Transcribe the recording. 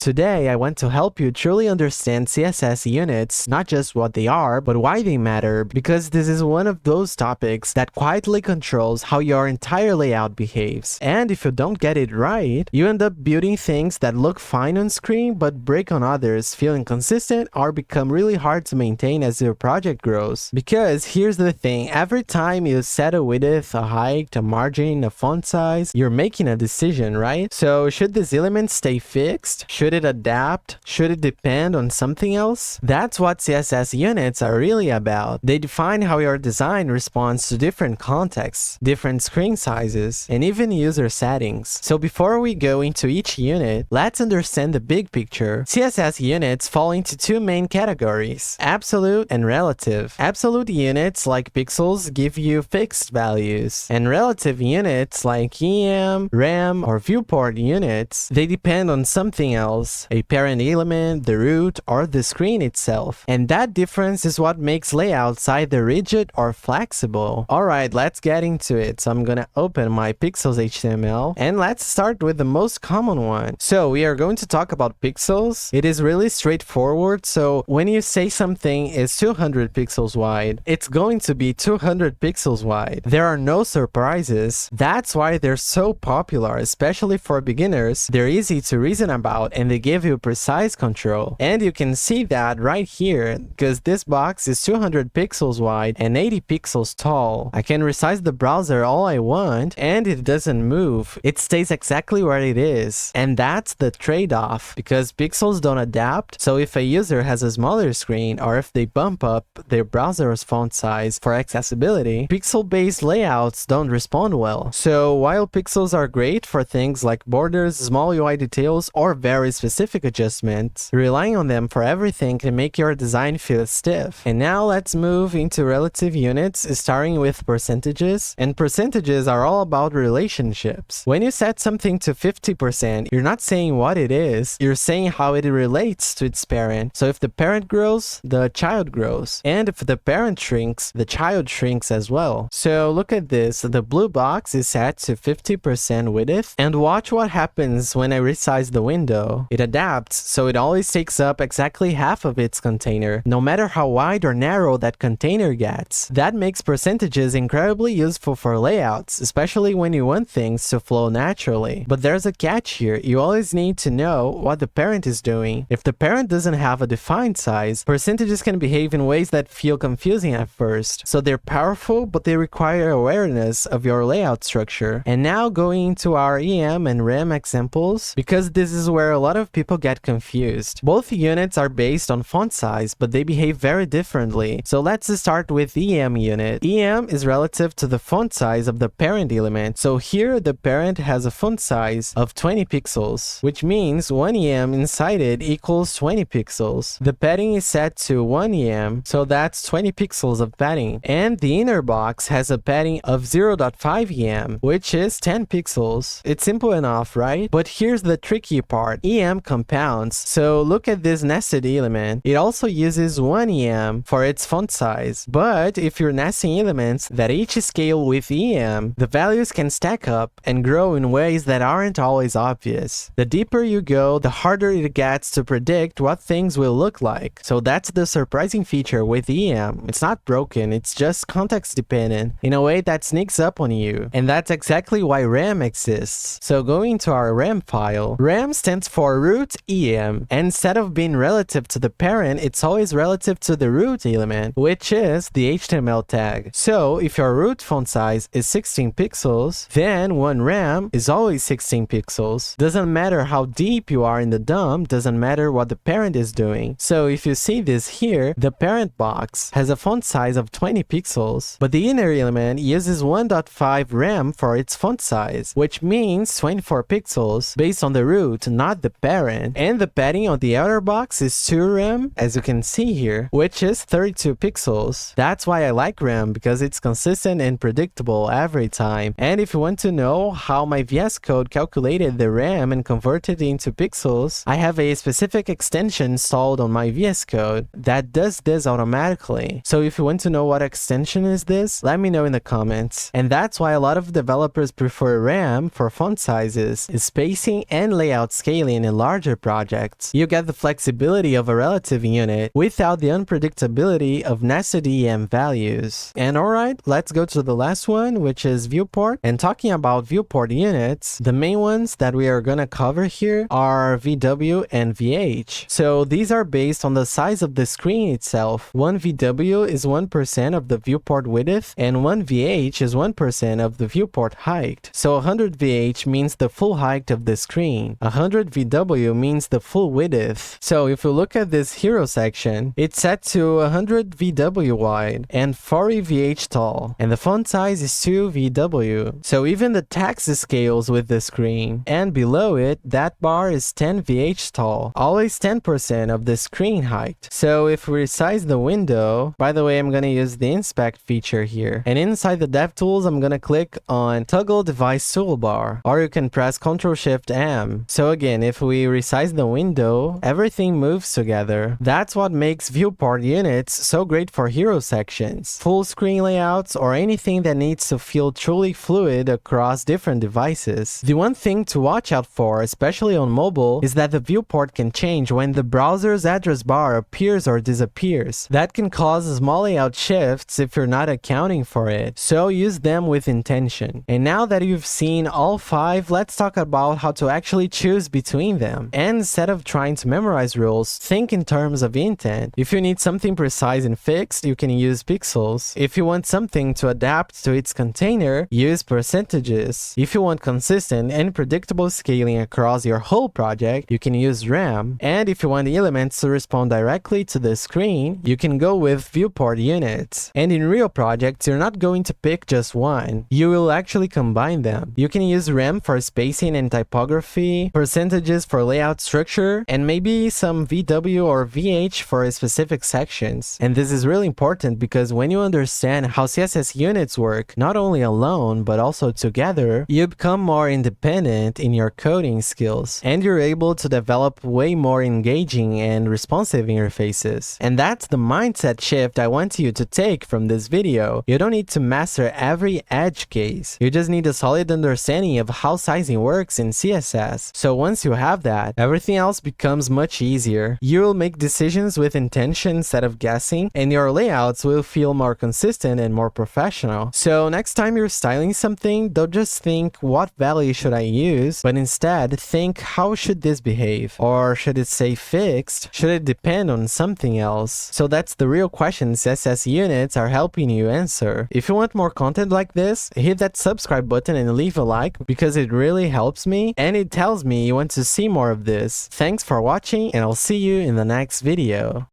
Today, I want to help you truly understand CSS units, not just what they are, but why they matter, because this is one of those topics that quietly controls how your entire layout behaves. And if you don't get it right, you end up building things that look fine on screen but break on others, feel inconsistent, or become really hard to maintain as your project grows. Because here's the thing, every time you set a width, a height, a margin, a font size, you're making a decision, right? So should this element stay fixed? Should it adapt? Should it depend on something else? That's what CSS units are really about. They define how your design responds to different contexts, different screen sizes, and even user settings. So before we go into each unit, let's understand the big picture. CSS units fall into two main categories, absolute and relative. Absolute units like pixels give you fixed values, and relative units like EM, rem, or viewport units, they depend on something else, a parent element, the root, or the screen itself. And that difference is what makes layouts either rigid or flexible. Alright, let's get into it. So I'm gonna open my pixels HTML and let's start with the most common one. So we are going to talk about pixels. It is really straightforward. So when you say something is 200 pixels wide, it's going to be 200 pixels wide. There are no surprises. That's why they're so popular, especially for beginners. They're easy to reason about and they give you precise control. And you can see that right here because this box is 200 pixels wide and 80 pixels tall. I can resize the browser all I want and it doesn't move. It stays exactly where it is. And that's the trade-off because pixels don't adapt. So if a user has a smaller screen or if they bump up their browser's font size for accessibility, pixel-based layouts don't respond well. So while pixels are great for things like borders, small UI details, or very specific adjustments, relying on them for everything can make your design feel stiff. And now let's move into relative units, starting with percentages. And percentages are all about relationships. When you set something to 50%, you're not saying what it is, you're saying how it relates to its parent. So if the parent grows, the child grows. And if the parent shrinks, the child shrinks as well. So look at this, the blue box is set to 50% width, and watch what happens when I resize the window. It adapts, so it always takes up exactly half of its container, no matter how wide or narrow that container gets. That makes percentages incredibly useful for layouts, especially when you want things to flow naturally. But there's a catch here, you always need to know what the parent is doing. If the parent doesn't have a defined size, percentages can behave in ways that feel confusing at first. So they're powerful, but they require awareness of your layout structure. And now going into our EM and rem examples, because this is where a lot of people get confused. Both units are based on font size, but they behave very differently. So let's start with EM unit. EM is relative to the font size of the parent element. So here the parent has a font size of 20 pixels, which means 1 EM inside it equals 20 pixels. The padding is set to 1 EM, so that's 20 pixels of padding. And the inner box has a padding of 0.5 EM, which is 10 pixels. It's simple enough, right? But here's the tricky part. EM compounds. So look at this nested element. It also uses 1 EM for its font size. But if you're nesting elements that each scale with EM, the values can stack up and grow in ways that aren't always obvious. The deeper you go, the harder it gets to predict what things will look like. So that's the surprising feature with EM. It's not broken, it's just context dependent in a way that sneaks up on you. And that's exactly why rem exists. So going to our rem file, rem stands for root EM, and instead of being relative to the parent, it's always relative to the root element, which is the HTML tag. So if your root font size is 16 pixels, then 1 rem is always 16 pixels. Doesn't matter how deep you are in the DOM, doesn't matter what the parent is doing. So if you see this here, the parent box has a font size of 20 pixels, but the inner element uses 1.5 rem for its font size, which means 24 pixels based on the root, not the parent. And the padding on the outer box is 2 rem, as you can see here, which is 32 pixels. That's why I like rem, because it's consistent and predictable every time. And if you want to know how my VS Code calculated the rem and converted it into pixels, I have a specific extension installed on my VS Code that does this automatically. So if you want to know what extension is this, let me know in the comments. And that's why a lot of developers prefer rem for font sizes, spacing, and layout scaling in larger projects. You get the flexibility of a relative unit without the unpredictability of nested EM values. And alright, let's go to the last one, which is viewport. And talking about viewport units, the main ones that we are gonna cover here are VW and VH. So these are based on the size of the screen itself. One VW is 1% of the viewport width, and one VH is 1% of the viewport height. So 100 VH means the full height of the screen. 100 VW means the full width. So if you look at this hero section, it's set to 100 VW wide and 40 VH tall, and the font size is 2 VW. So even the text scales with the screen, and below it, that bar is 10 VH tall, always 10% of the screen height. So if we resize the window, by the way, I'm gonna use the inspect feature here, and inside the DevTools, I'm gonna click on toggle device toolbar, or you can press Ctrl-Shift-M. So again, if we resize the window, everything moves together. That's what makes viewport units so great for hero sections, full screen layouts, or anything that needs to feel truly fluid across different devices. The one thing to watch out for, especially on mobile, is that the viewport can change when the browser's address bar appears or disappears. That can cause small layout shifts if you're not accounting for it, so use them with intention. And now that you've seen all 5, let's talk about how to actually choose between them. And instead of trying to memorize rules, think in terms of intent. If you need something precise and fixed, you can use pixels. If you want something to adapt to its container, use percentages. If you want consistent and predictable scaling across your whole project, you can use RAM. And if you want the elements to respond directly to the screen, you can go with viewport units. And in real projects, you're not going to pick just one. You will actually combine them. You can use RAM for spacing and typography, percentages for layout structure, and maybe some VW or VH for specific sections. And this is really important because when you understand how CSS units work, not only alone, but also together, you become more independent in your coding skills, and you're able to develop way more engaging and responsive interfaces. And that's the mindset shift I want you to take from this video. You don't need to master every edge case. You just need a solid understanding of how sizing works in CSS. So once you have that, everything else becomes much easier. You will make decisions with intention instead of guessing, and your layouts will feel more consistent and more professional. So next time you're styling something, don't just think what value should I use, but instead think how should this behave? Or should it say fixed? Should it depend on something else? So that's the real question CSS units are helping you answer. If you want more content like this, hit that subscribe button and leave a like because it really helps me and it tells me you want to see more of this. Thanks for watching, and I'll see you in the next video.